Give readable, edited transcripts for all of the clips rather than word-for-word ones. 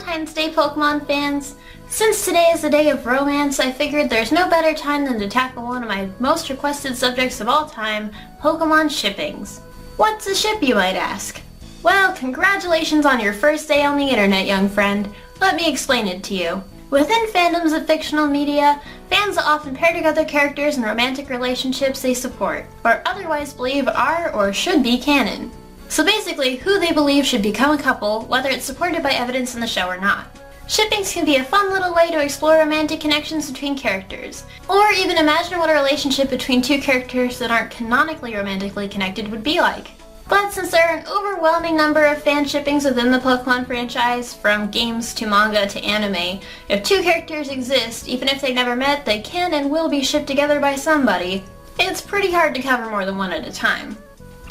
Valentine's Day, Pokemon fans! Since today is the day of romance, I figured there's no better time than to tackle one of my most requested subjects of all time, Pokemon shippings. What's a ship, you might ask? Well, congratulations on your first day on the internet, young friend. Let me explain it to you. Within fandoms of fictional media, fans often pair together characters in romantic relationships they support, or otherwise believe are or should be canon. So basically, who they believe should become a couple, whether it's supported by evidence in the show or not. Shippings can be a fun little way to explore romantic connections between characters, or even imagine what a relationship between two characters that aren't canonically romantically connected would be like. But since there are an overwhelming number of fan shippings within the Pokemon franchise, from games to manga to anime, if two characters exist, even if they've never met, they can and will be shipped together by somebody. It's pretty hard to cover more than one at a time.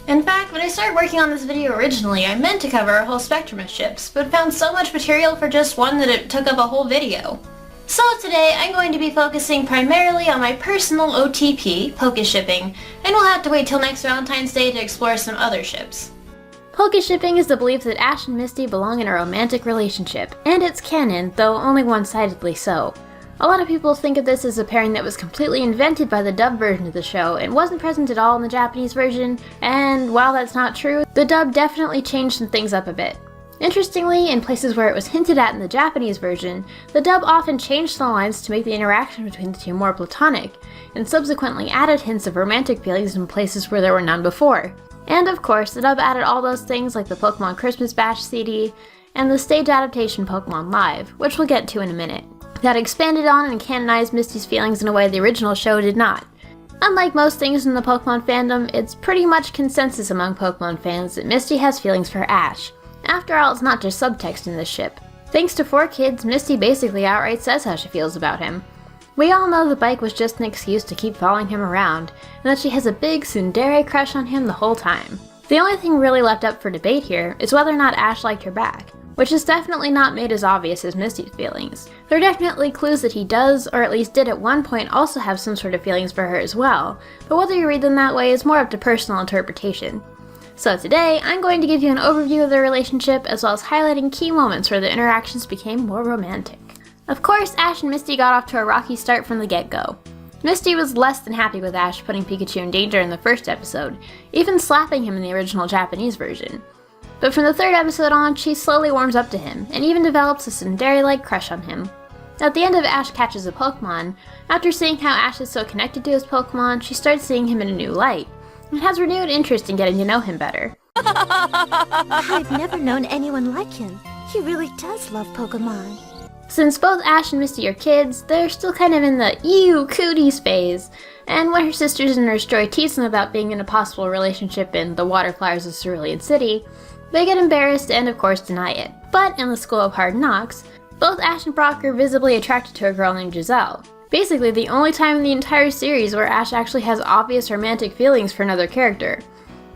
In fact, when I started working on this video originally, I meant to cover a whole spectrum of ships, but found so much material for just one that it took up a whole video. So today, I'm going to be focusing primarily on my personal OTP, PokéShipping, and we'll have to wait till next Valentine's Day to explore some other ships. PokéShipping is the belief that Ash and Misty belong in a romantic relationship, and it's canon, though only one-sidedly so. A lot of people think of this as a pairing that was completely invented by the dub version of the show and wasn't present at all in the Japanese version, and while that's not true, the dub definitely changed some things up a bit. Interestingly, in places where it was hinted at in the Japanese version, the dub often changed the lines to make the interaction between the two more platonic, and subsequently added hints of romantic feelings in places where there were none before. And of course, the dub added all those things like the Pokemon Christmas Bash CD, and the stage adaptation Pokemon Live, which we'll get to in a minute, that expanded on and canonized Misty's feelings in a way the original show did not. Unlike most things in the Pokemon fandom, it's pretty much consensus among Pokemon fans that Misty has feelings for Ash. After all, it's not just subtext in this ship. Thanks to 4 kids, Misty basically outright says how she feels about him. We all know the bike was just an excuse to keep following him around, and that she has a big tsundere crush on him the whole time. The only thing really left up for debate here is whether or not Ash liked her back, which is definitely not made as obvious as Misty's feelings. There are definitely clues that he does, or at least did at one point, also have some sort of feelings for her as well, but whether you read them that way is more up to personal interpretation. So today, I'm going to give you an overview of their relationship, as well as highlighting key moments where the interactions became more romantic. Of course, Ash and Misty got off to a rocky start from the get-go. Misty was less than happy with Ash putting Pikachu in danger in the first episode, even slapping him in the original Japanese version. But from the 3rd episode on, she slowly warms up to him, and even develops a tsundere-like crush on him. At the end of Ash Catches a Pokemon, after seeing how Ash is so connected to his Pokemon, she starts seeing him in a new light, and has renewed interest in getting to know him better. I've never known anyone like him. He really does love Pokemon. Since both Ash and Misty are kids, they're still kind of in the "ew, cooties" phase, and when her sisters in Nurse Joy tease them about being in a possible relationship in the Waterflowers of Cerulean City, they get embarrassed and of course deny it. But in the School of Hard Knocks, both Ash and Brock are visibly attracted to a girl named Giselle. Basically the only time in the entire series where Ash actually has obvious romantic feelings for another character.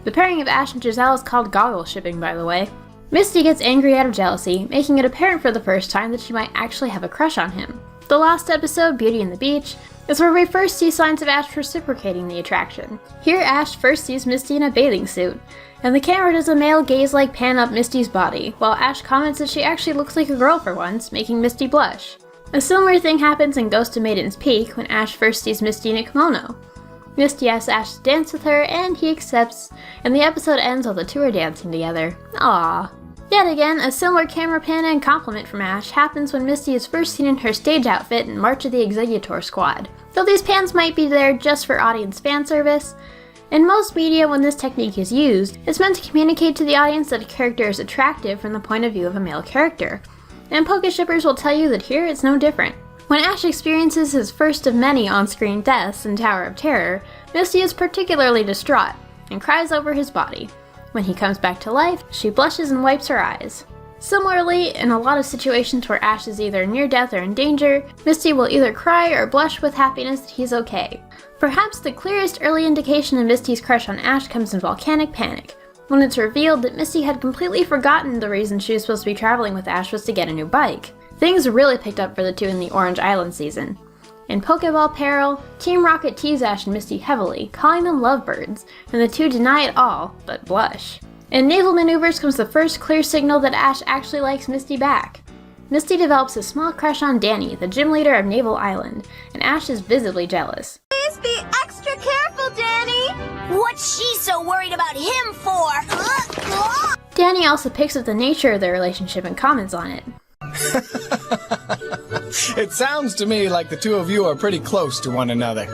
The pairing of Ash and Giselle is called goggle shipping, by the way. Misty gets angry out of jealousy, making it apparent for the first time that she might actually have a crush on him. The last episode, Beauty and the Beach, is where we first see signs of Ash reciprocating the attraction. Here Ash first sees Misty in a bathing suit, and the camera does a male gaze-like pan up Misty's body, while Ash comments that she actually looks like a girl for once, making Misty blush. A similar thing happens in Ghost of Maiden's Peak when Ash first sees Misty in a kimono. Misty asks Ash to dance with her, and he accepts, and the episode ends while the two are dancing together. Aww. Yet again, a similar camera pan and compliment from Ash happens when Misty is first seen in her stage outfit in March of the Executor Squad. Though these pans might be there just for audience fan service, in most media when this technique is used, it's meant to communicate to the audience that a character is attractive from the point of view of a male character. And PokéShippers will tell you that here it's no different. When Ash experiences his first of many on-screen deaths in Tower of Terror, Misty is particularly distraught, and cries over his body. When he comes back to life, she blushes and wipes her eyes. Similarly, in a lot of situations where Ash is either near death or in danger, Misty will either cry or blush with happiness that he's okay. Perhaps the clearest early indication of Misty's crush on Ash comes in Volcanic Panic, when it's revealed that Misty had completely forgotten the reason she was supposed to be traveling with Ash was to get a new bike. Things really picked up for the two in the Orange Island season. In Pokeball Peril, Team Rocket tease Ash and Misty heavily, calling them lovebirds, and the two deny it all, but blush. In Naval Maneuvers comes the first clear signal that Ash actually likes Misty back. Misty develops a small crush on Danny, the gym leader of Naval Island, and Ash is visibly jealous. Please be extra careful, Danny! What's she so worried about him for? Danny also picks up the nature of their relationship and comments on it. It sounds to me like the two of you are pretty close to one another.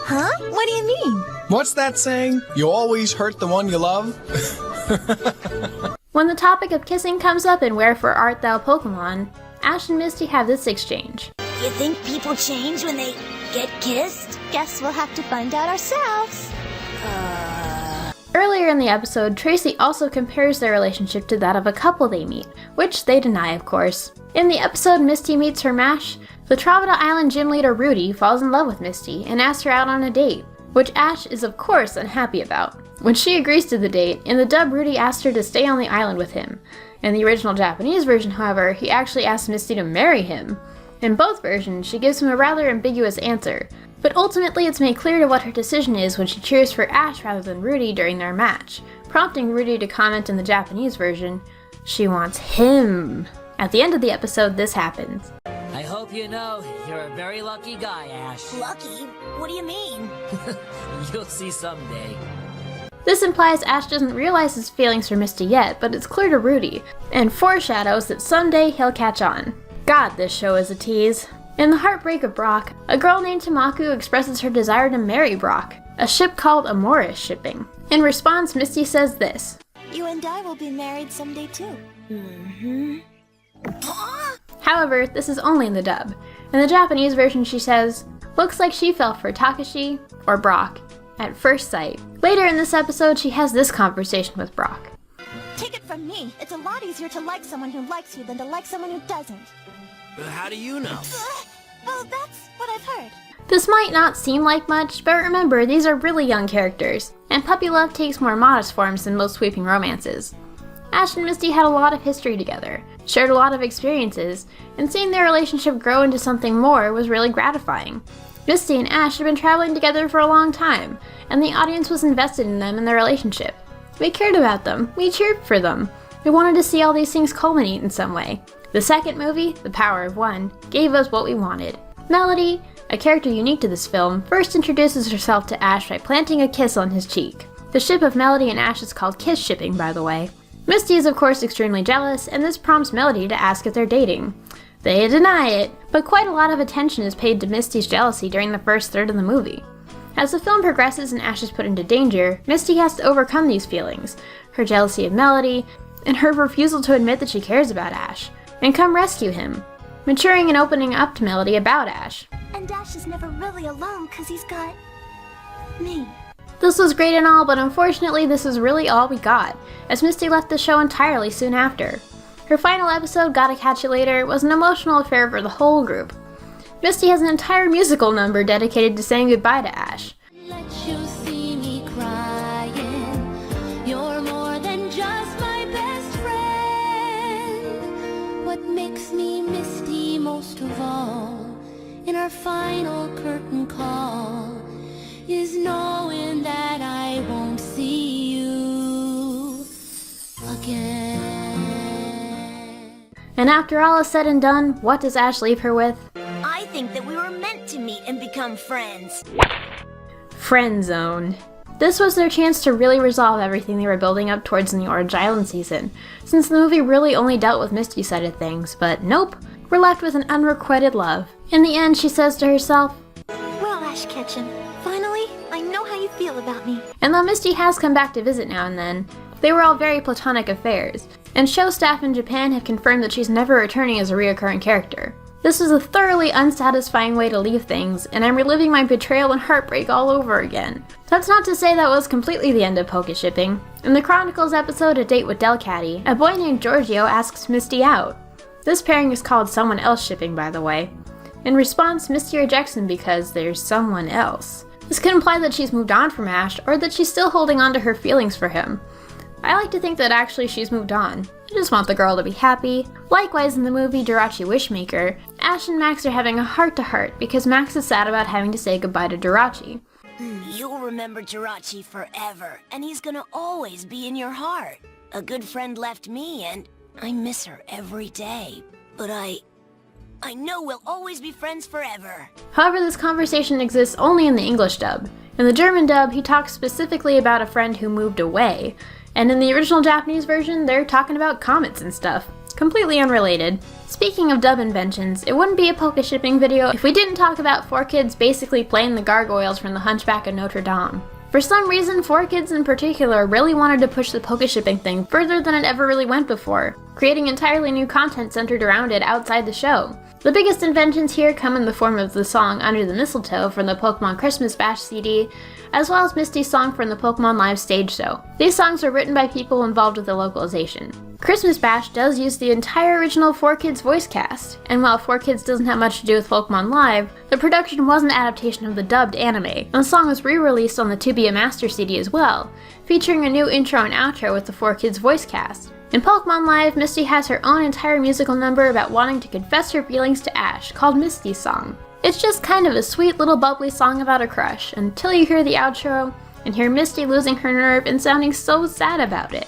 Huh? What do you mean? What's that saying? You always hurt the one you love? When the topic of kissing comes up in Wherefore Art Thou Pokemon, Ash and Misty have this exchange. You think people change when they get kissed? Guess we'll have to find out ourselves. Earlier in the episode, Tracy also compares their relationship to that of a couple they meet, which they deny, of course. In the episode Misty meets her match, the Travada Island gym leader Rudy falls in love with Misty and asks her out on a date, which Ash is of course unhappy about. When she agrees to the date, in the dub Rudy asked her to stay on the island with him. In the original Japanese version, however, he actually asked Misty to marry him. In both versions, she gives him a rather ambiguous answer, but ultimately it's made clear to what her decision is when she cheers for Ash rather than Rudy during their match, prompting Rudy to comment in the Japanese version, "She wants him." At the end of the episode, this happens. I hope you know you're a very lucky guy, Ash. Lucky? What do you mean? You'll see someday. This implies Ash doesn't realize his feelings for Misty yet, but it's clear to Rudy, and foreshadows that someday he'll catch on. God, this show is a tease. In The Heartbreak of Brock, a girl named Tamaku expresses her desire to marry Brock, a ship called Amoris Shipping. In response, Misty says this. You and I will be married someday too. However, this is only in the dub. In the Japanese version she says, "Looks like she fell for Takashi, or Brock, at first sight." Later in this episode, she has this conversation with Brock. Take it from me, it's a lot easier to like someone who likes you than to like someone who doesn't. How do you know? Well, that's what I've heard. This might not seem like much, but remember, these are really young characters, and puppy love takes more modest forms than most sweeping romances. Ash and Misty had a lot of history together, shared a lot of experiences, and seeing their relationship grow into something more was really gratifying. Misty and Ash had been traveling together for a long time, and the audience was invested in them and their relationship. We cared about them, we cheered for them, we wanted to see all these things culminate in some way. The second movie, The Power of One, gave us what we wanted. Melody, a character unique to this film, first introduces herself to Ash by planting a kiss on his cheek. The ship of Melody and Ash is called PokéShipping, by the way. Misty is of course extremely jealous, and this prompts Melody to ask if they're dating. They deny it, but quite a lot of attention is paid to Misty's jealousy during the first third of the movie. As the film progresses and Ash is put into danger, Misty has to overcome these feelings, her jealousy of Melody, and her refusal to admit that she cares about Ash, and come rescue him, maturing and opening up to Melody about Ash. And Ash is never really alone because he's got me. This was great and all, but unfortunately this is really all we got, as Misty left the show entirely soon after. Her final episode, Gotta Catch You Later, was an emotional affair for the whole group. Misty has an entire musical number dedicated to saying goodbye to Ash. Let you see me crying. You're more than just my best friend. What makes me Misty most of all in our final curtain call is knowing that I won't see you again. And after all is said and done, what does Ash leave her with? I think that we were meant to meet and become friends. Friend zone. This was their chance to really resolve everything they were building up towards in the Orange Island season, since the movie really only dealt with Misty's side of things, but nope, we're left with an unrequited love. In the end, she says to herself, Well, Ash Ketchum, finally, I know how you feel about me. and though Misty has come back to visit now and then, they were all very platonic affairs, and show staff in Japan have confirmed that she's never returning as a reoccurring character. This was a thoroughly unsatisfying way to leave things, and I'm reliving my betrayal and heartbreak all over again. That's not to say that was completely the end of PokéShipping. In the Chronicles episode A Date with Delcatty, a boy named Giorgio asks Misty out. This pairing is called Someone Else Shipping, by the way. In response, Misty rejects him because there's someone else. This could imply that she's moved on from Ash, or that she's still holding on to her feelings for him. I like to think that actually she's moved on. I just want the girl to be happy. Likewise, in the movie Jirachi Wishmaker, Ash and Max are having a heart-to-heart because Max is sad about having to say goodbye to Jirachi. You'll remember Jirachi forever, and he's gonna always be in your heart. A good friend left me, and I miss her every day. but I know we'll always be friends forever. However, this conversation exists only in the English dub. In the German dub, he talks specifically about a friend who moved away, and in the original Japanese version, they're talking about comets and stuff. Completely unrelated. Speaking of dub inventions, it wouldn't be a PokéShipping video if we didn't talk about 4Kids basically playing the gargoyles from the Hunchback of Notre Dame. For some reason, 4Kids in particular really wanted to push the PokéShipping thing further than it ever really went before, creating entirely new content centered around it outside the show. The biggest inventions here come in the form of the song Under the Mistletoe from the Pokemon Christmas Bash CD, as well as Misty's song from the Pokemon Live stage show. These songs are written by people involved with the localization. Christmas Bash does use the entire original 4Kids voice cast, and while 4Kids doesn't have much to do with Pokemon Live, the production was an adaptation of the dubbed anime, and the song was re-released on the To Be a Master CD as well, featuring a new intro and outro with the 4Kids voice cast. In Pokemon Live, Misty has her own entire musical number about wanting to confess her feelings to Ash, called Misty's Song. It's just kind of a sweet little bubbly song about a crush, until you hear the outro, and hear Misty losing her nerve and sounding so sad about it.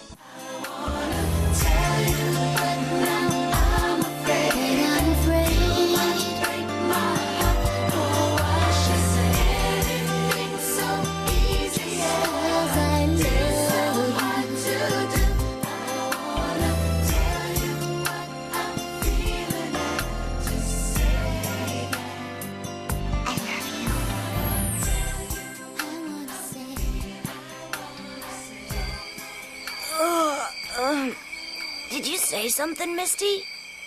Did you say something, Misty?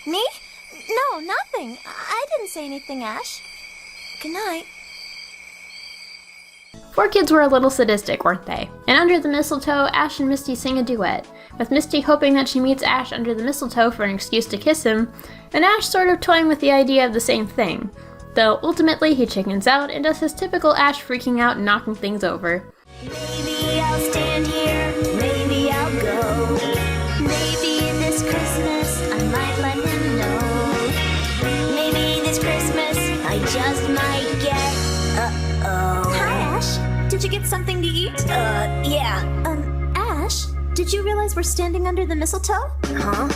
Me? No, nothing. I didn't say anything, Ash. Good night. 4Kids were a little sadistic, weren't they? And Under the Mistletoe, Ash and Misty sing a duet, with Misty hoping that she meets Ash under the mistletoe for an excuse to kiss him, and Ash sort of toying with the idea of the same thing. Though ultimately he chickens out and does his typical Ash freaking out and knocking things over. Maybe I'll stand here, maybe I'll go. Maybe this Christmas I might let him know. Maybe this Christmas I just might get. Uh-oh. Hi, Ash. Did you get something to eat? Yeah. Ash, did you realize we're standing under the mistletoe? Huh?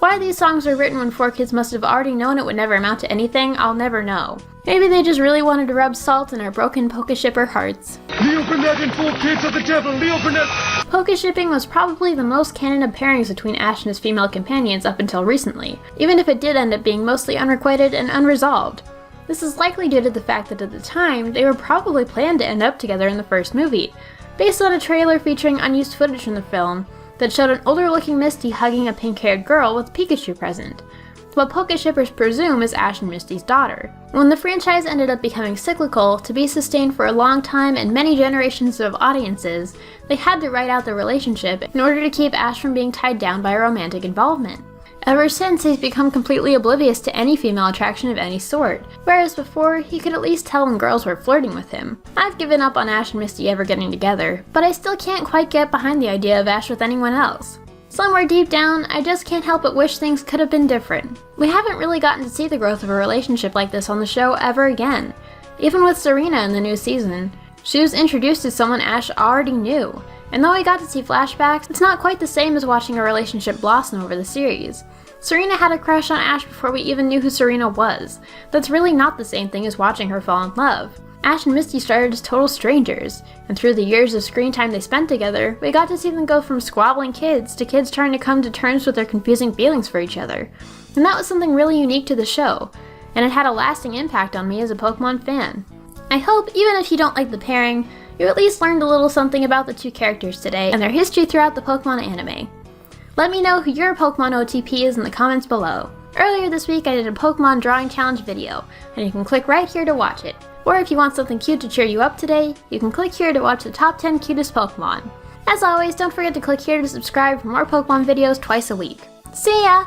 Why these songs were written when 4Kids must have already known it would never amount to anything, I'll never know. Maybe they just really wanted to rub salt in our broken PokéShipper hearts. Leo Burnett and 4Kids of the Devil, Leo Burnett! PokéShipping was probably the most canon of pairings between Ash and his female companions up until recently, even if it did end up being mostly unrequited and unresolved. This is likely due to the fact that at the time, they were probably planned to end up together in the first movie, based on a trailer featuring unused footage from the film that showed an older-looking Misty hugging a pink-haired girl with a Pikachu present. What PokéShippers presume is Ash and Misty's daughter. When the franchise ended up becoming cyclical, to be sustained for a long time and many generations of audiences, they had to write out the relationship in order to keep Ash from being tied down by a romantic involvement. Ever since, he's become completely oblivious to any female attraction of any sort, whereas before, he could at least tell when girls were flirting with him. I've given up on Ash and Misty ever getting together, but I still can't quite get behind the idea of Ash with anyone else. Somewhere deep down, I just can't help but wish things could have been different. We haven't really gotten to see the growth of a relationship like this on the show ever again. Even with Serena in the new season, she was introduced as someone Ash already knew, and though we got to see flashbacks, it's not quite the same as watching a relationship blossom over the series. Serena had a crush on Ash before we even knew who Serena was. That's really not the same thing as watching her fall in love. Ash and Misty started as total strangers, and through the years of screen time they spent together, we got to see them go from squabbling kids to kids trying to come to terms with their confusing feelings for each other. And that was something really unique to the show, and it had a lasting impact on me as a Pokemon fan. I hope, even if you don't like the pairing, you at least learned a little something about the two characters today and their history throughout the Pokemon anime. Let me know who your Pokemon OTP is in the comments below. Earlier this week I did a Pokemon drawing challenge video, and you can click right here to watch it. Or if you want something cute to cheer you up today, you can click here to watch the top 10 cutest Pokemon. As always, don't forget to click here to subscribe for more Pokemon videos twice a week. See ya!